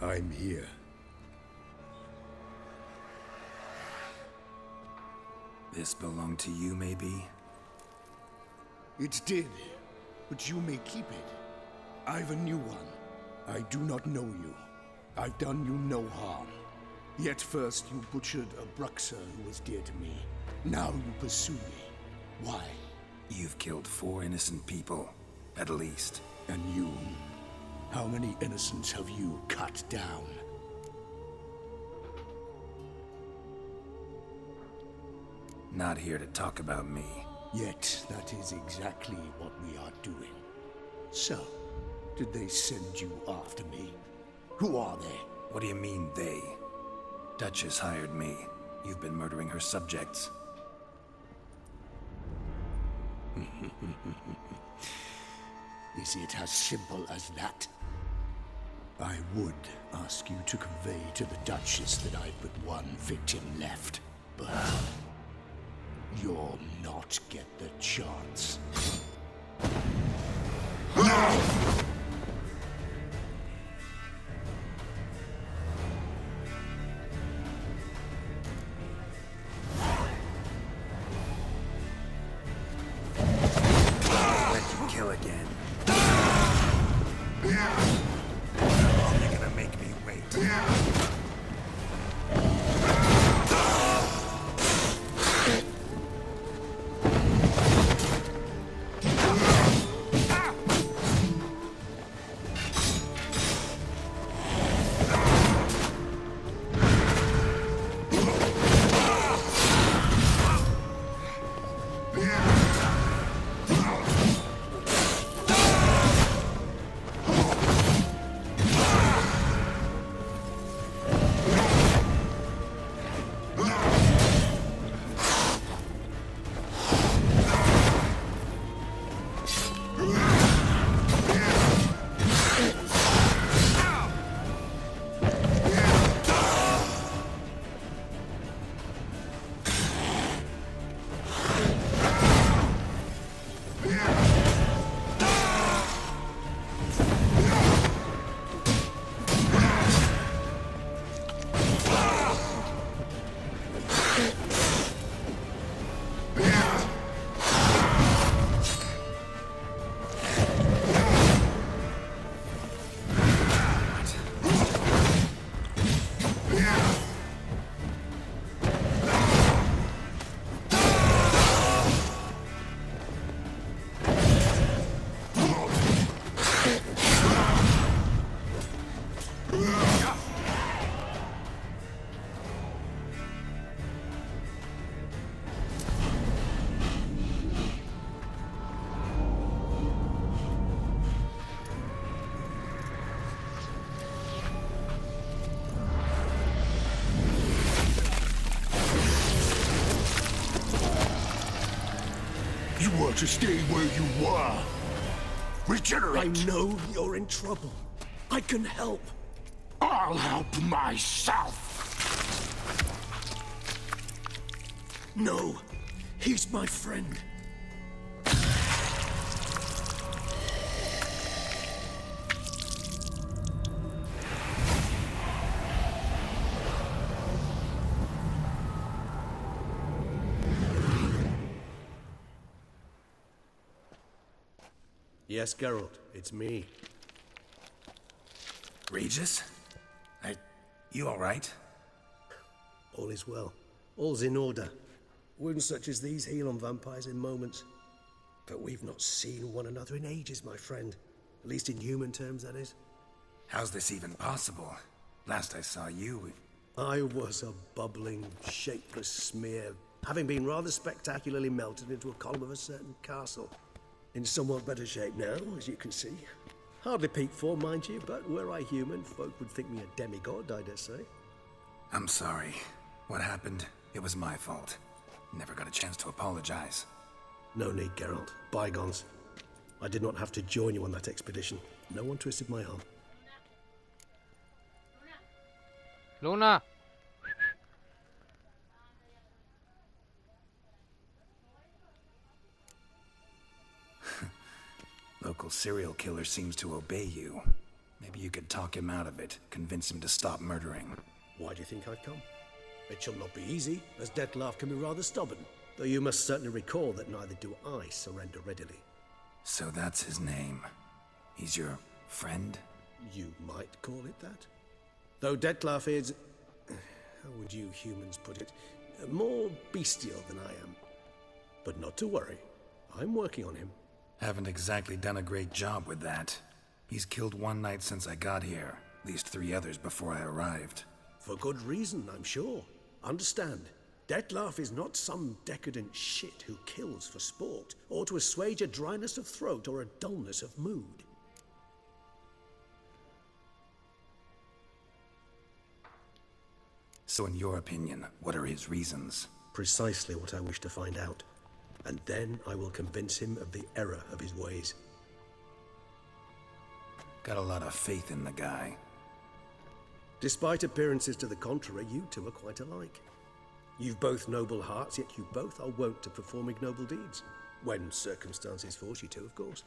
I'm here. This belonged to you, maybe? It did, but you may keep it. I've a new one. I do not know you. I've done you no harm. Yet first you butchered a Bruxer who was dear to me. Now you pursue me. Why? You've killed 4 innocent people, at least. And you? How many innocents have you cut down? Not here to talk about me. Yet that is exactly what we are doing. So, did they send you after me? Who are they? What do you mean, they? Duchess hired me. You've been murdering her subjects. Is it as simple as that? I would ask you to convey to the Duchess that I've but one victim left, but you'll not get the chance. Let you kill again. You're gonna make me wait. You were to stay where you were. Regenerate! I know you're in trouble. I can help. I'll help myself! No, he's my friend. Yes, Geralt, it's me. Regis? You alright? All is well. All's in order. Wounds such as these heal on vampires in moments. But we've not seen one another in ages, my friend. At least in human terms, that is. How's this even possible? Last I saw you... I was a bubbling, shapeless smear, having been rather spectacularly melted into a column of a certain castle. In somewhat better shape now, as you can see. Hardly peak form, mind you, but were I human, folk would think me a demigod, I dare say. I'm sorry. What happened, it was my fault. Never got a chance to apologize. No need, Geralt. Bygones. I did not have to join you on that expedition. No one twisted my arm. Luna! Local serial killer seems to obey you. Maybe you could talk him out of it, convince him to stop murdering. Why do you think I've come? It shall not be easy, as Dettlaff can be rather stubborn. Though you must certainly recall that neither do I surrender readily. So that's his name. He's your friend? You might call it that. Though Dettlaff is... how would you humans put it? More bestial than I am. But not to worry. I'm working on him. Haven't exactly done a great job with that. He's killed one knight since I got here. At least 3 others before I arrived. For good reason, I'm sure. Understand, Dettlaff is not some decadent shit who kills for sport, or to assuage a dryness of throat or a dullness of mood. So in your opinion, what are his reasons? Precisely what I wish to find out. And then I will convince him of the error of his ways. Got a lot of faith in the guy. Despite appearances to the contrary, you two are quite alike. You've both noble hearts, yet you both are wont to perform ignoble deeds. When circumstances force you to, of course.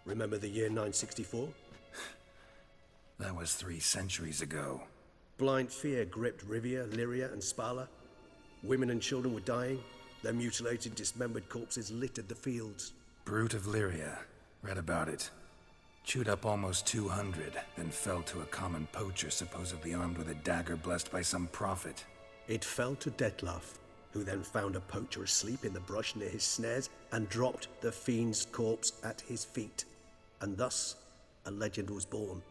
Remember the year 964? That was 3 centuries ago. Blind fear gripped Rivia, Lyria, and Spala. Women and children were dying. Their mutilated, dismembered corpses littered the fields. Brute of Lyria. Read about it. Chewed up almost 200, then fell to a common poacher supposedly armed with a dagger blessed by some prophet. It fell to Dettlaff, who then found a poacher asleep in the brush near his snares and dropped the fiend's corpse at his feet. And thus, a legend was born.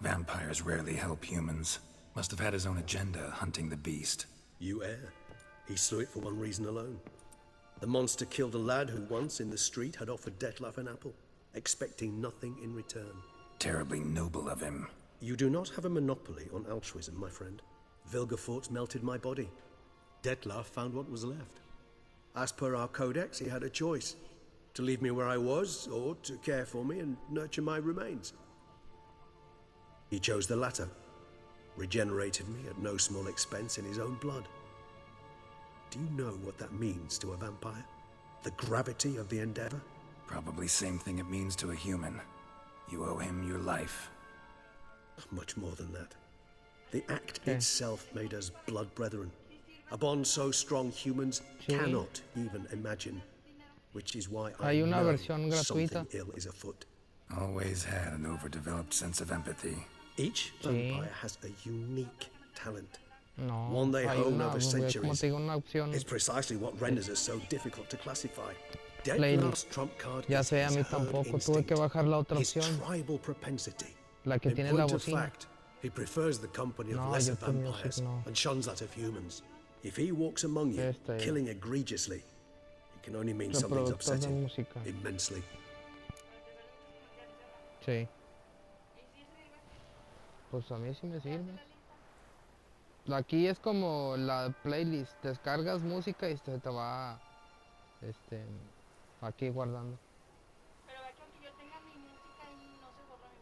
Vampires rarely help humans. Must have had his own agenda, hunting the beast. You err. He slew it for one reason alone. The monster killed a lad who once, in the street, had offered Dettlaff an apple, expecting nothing in return. Terribly noble of him. You do not have a monopoly on altruism, my friend. Vilgefortz melted my body. Dettlaff found what was left. As per our codex, he had a choice. To leave me where I was, or to care for me and nurture my remains. He chose the latter. Regenerated me at no small expense in his own blood. Do you know what that means to a vampire? The gravity of the endeavor? Probably same thing it means to a human. You owe him your life. Much more than that. The act itself made us blood brethren. A bond so strong humans cannot even imagine. Which is why I know something ill is afoot. Always had an overdeveloped sense of empathy. Each vampire has a unique talent. No, One they hone over centuries. una opción. It's precisely what renders us so difficult to classify. Dettlaff's trump card Ya is sé, a his mí herd tampoco. Tuve instinct, que bajar la otra his opción. tribal propensity. La que In tiene la point of bocina. fact, he prefers the company of No, lesser YouTube Music vampires no. and shuns that of humans. If he walks among you, killing egregiously, it can only mean something's Reproductor de upsetting música. immensely. Sí. Pues a mí sí me sirve. Aquí es como la playlist. Descargas música y se te va aquí guardando. Pero ve que aunque yo tenga mi música y no se borra mi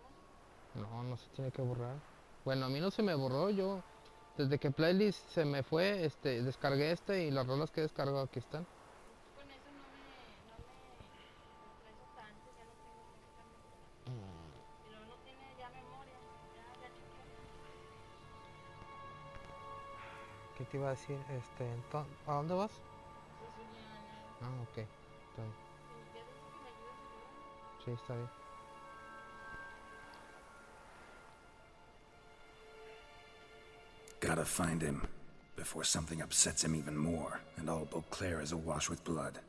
música. No, no se tiene que borrar. Bueno, a mí no se me borró. Yo desde que playlist se me fue, descargué y las rolas que descargo aquí están. Con eso no me estreso tanto, ya no tengo prácticamente. Pero no tiene ya memoria, ya chequeé. ¿Qué te iba a decir? ¿A dónde vas? Eso ya, Ah, ok. Está bien. si ya dices que me ayudes a ayudar. Sí, está bien. Gotta find him, before something upsets him even more, and all Beauclair is awash with blood.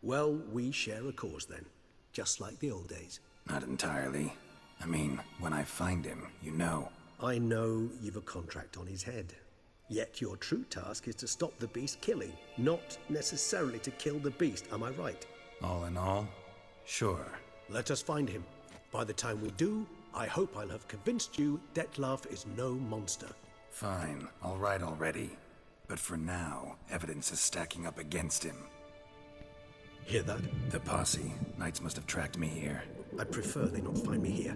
Well, we share a cause then, just like the old days. Not entirely. I mean, when I find him, you know. I know you've a contract on his head. Yet your true task is to stop the beast killing, not necessarily to kill the beast, am I right? All in all, sure. Let us find him. By the time we do, I hope I'll have convinced you Dettlaff is no monster. Fine, all right already. But for now, evidence is stacking up against him. Hear that? The posse. Knights must have tracked me here. I'd prefer they not find me here.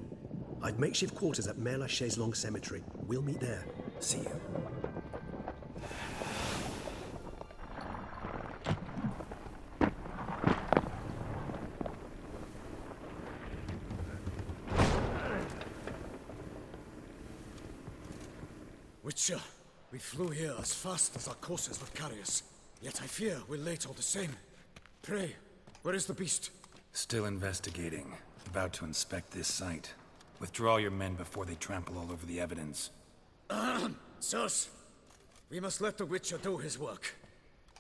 I've makeshift quarters at Mère Lachaise Long Cemetery. We'll meet there. See you. Witcher, we flew here as fast as our courses would carry us. Yet I fear we're late all the same. Pray, where is the beast? Still investigating. About to inspect this site. Withdraw your men before they trample all over the evidence. Sirs, we must let the Witcher do his work.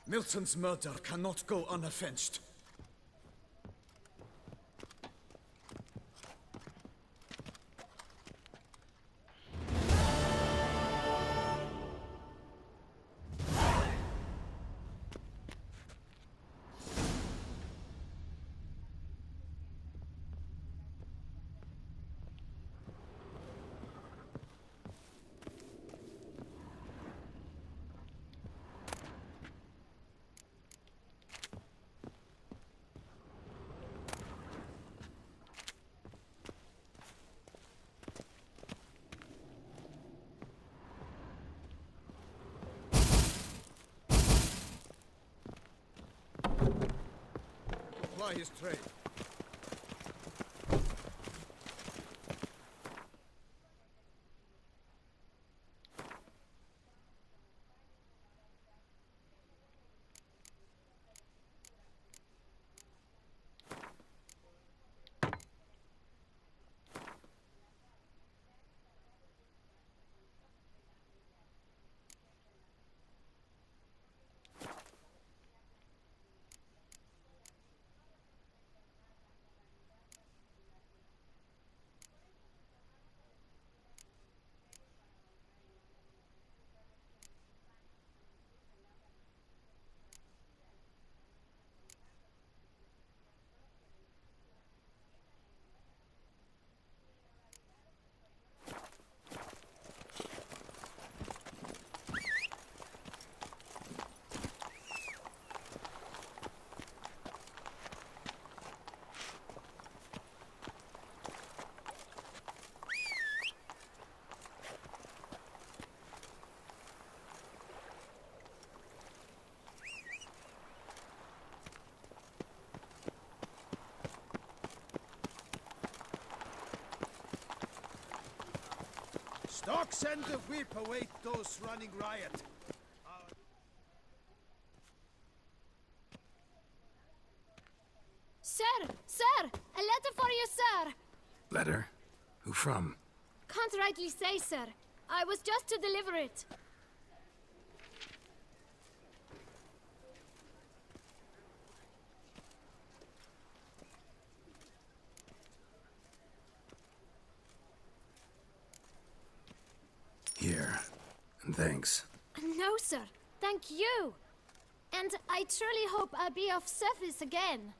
Milton's murder cannot go unavenged. Apply his trade. Stark, send the whip, await those running riot. Sir! Sir! A letter for you, sir! Letter? Who from? Can't rightly say, sir. I was just to deliver it. Here. And thanks. No, sir. Thank you. And I truly hope I'll be of service again.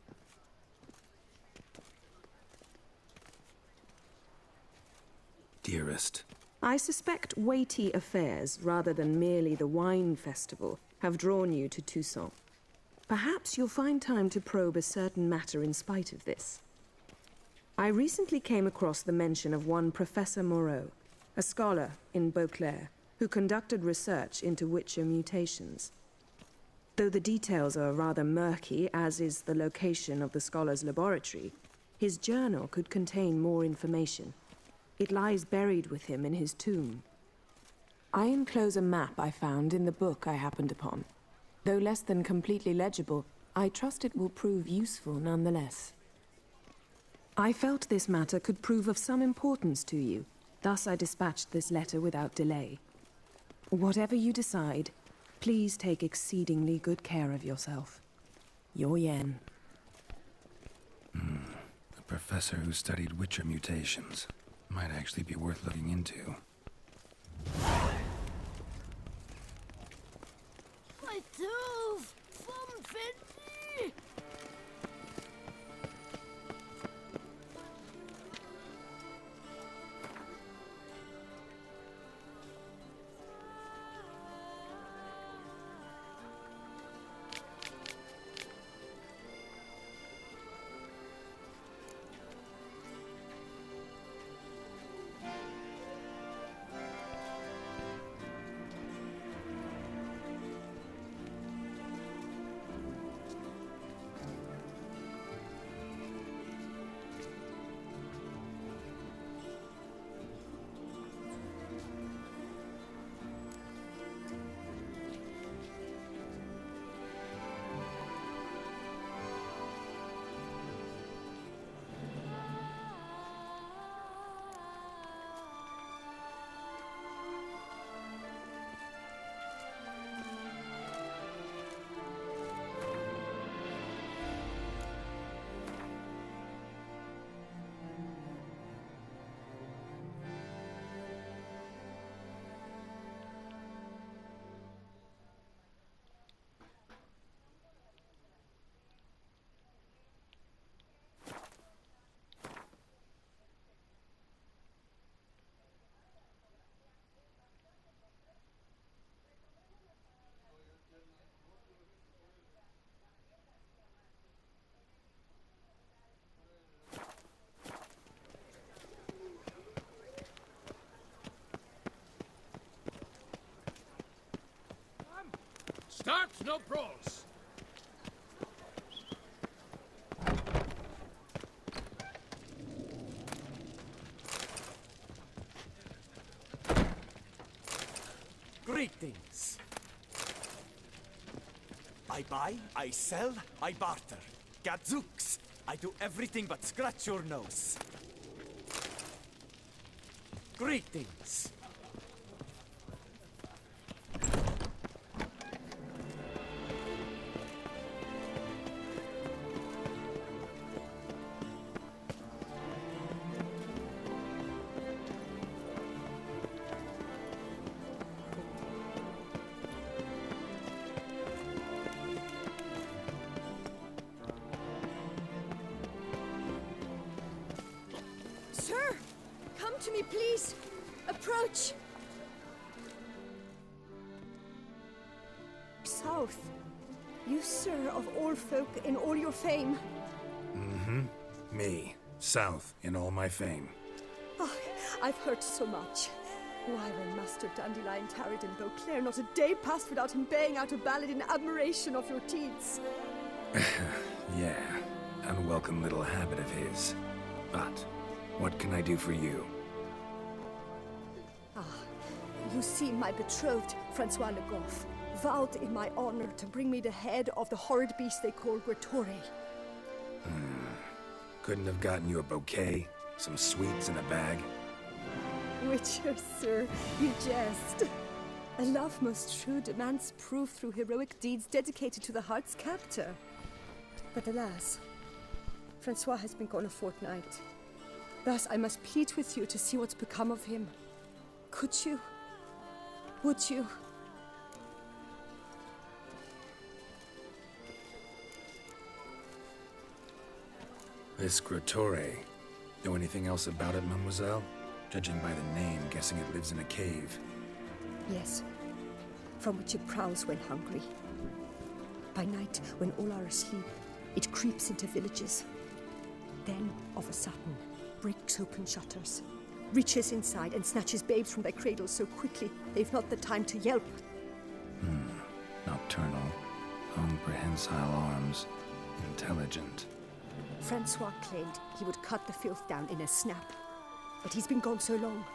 Dearest. I suspect weighty affairs, rather than merely the wine festival, have drawn you to Toussaint. Perhaps you'll find time to probe a certain matter in spite of this. I recently came across the mention of one Professor Moreau, a scholar in Beauclair, who conducted research into Witcher mutations. Though the details are rather murky, as is the location of the scholar's laboratory, his journal could contain more information. It lies buried with him in his tomb. I enclose a map I found in the book I happened upon. Though less than completely legible, I trust it will prove useful nonetheless. I felt this matter could prove of some importance to you, thus I dispatched this letter without delay. Whatever you decide, please take exceedingly good care of yourself. Your Yen. A professor who studied Witcher mutations. Might actually be worth looking into. My tooth! Vom Fendi! Start no brawls! Greetings. I buy, I sell, I barter. Gadzooks! I do everything but scratch your nose. Greetings. Sir, come to me, please. Approach. South, you, sir, of all folk in all your fame. Me, South, in all my fame. Oh, I've heard so much. Why, when Master Dandelion tarried in Beauclair, not a day passed without him baying out a ballad in admiration of your deeds. Yeah, unwelcome little habit of his. But what can I do for you? You see, my betrothed, Francois Le Goff, vowed in my honor to bring me the head of the horrid beast they call Grattore. Couldn't have gotten you a bouquet, some sweets in a bag? Witcher, sir, you jest. A love most true demands proof through heroic deeds dedicated to the heart's captor. But alas, Francois has been gone a fortnight. Thus I must plead with you to see what's become of him. Could you? Would you? This Grattore. Know anything else about it, mademoiselle? Judging by the name, guessing it lives in a cave. Yes, from which it prowls when hungry. By night, when all are asleep, it creeps into villages. Then, of a sudden, breaks open shutters, reaches inside and snatches babes from their cradles so quickly they've not the time to yelp. Nocturnal, own prehensile arms, intelligent. Francois claimed he would cut the filth down in a snap, but he's been gone so long.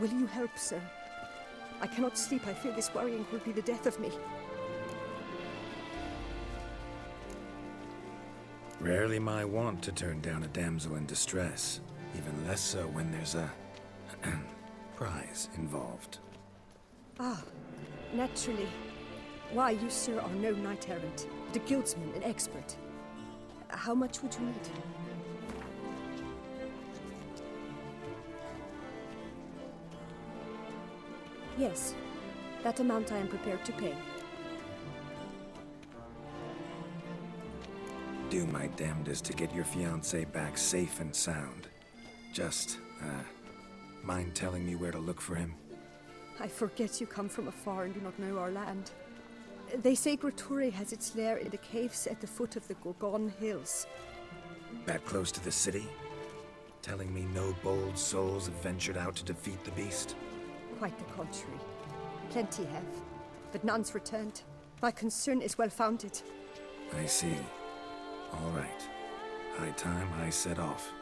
Will you help, sir? I cannot sleep. I fear this worrying will be the death of me. Rarely my wont to turn down a damsel in distress, even less so when there's a prize involved. Ah, naturally. Why, you, sir, are no knight-errant, but a guildsman, an expert. How much would you need? Yes, that amount I am prepared to pay. Do my damnedest to get your fiancé back safe and sound. Just, mind telling me where to look for him? I forget you come from afar and do not know our land. They say Grattore has its lair in the caves at the foot of the Gorgon Hills. That close to the city? Telling me no bold souls have ventured out to defeat the beast? Quite the contrary. Plenty have, but none's returned. My concern is well-founded. I see. All right. High time I set off.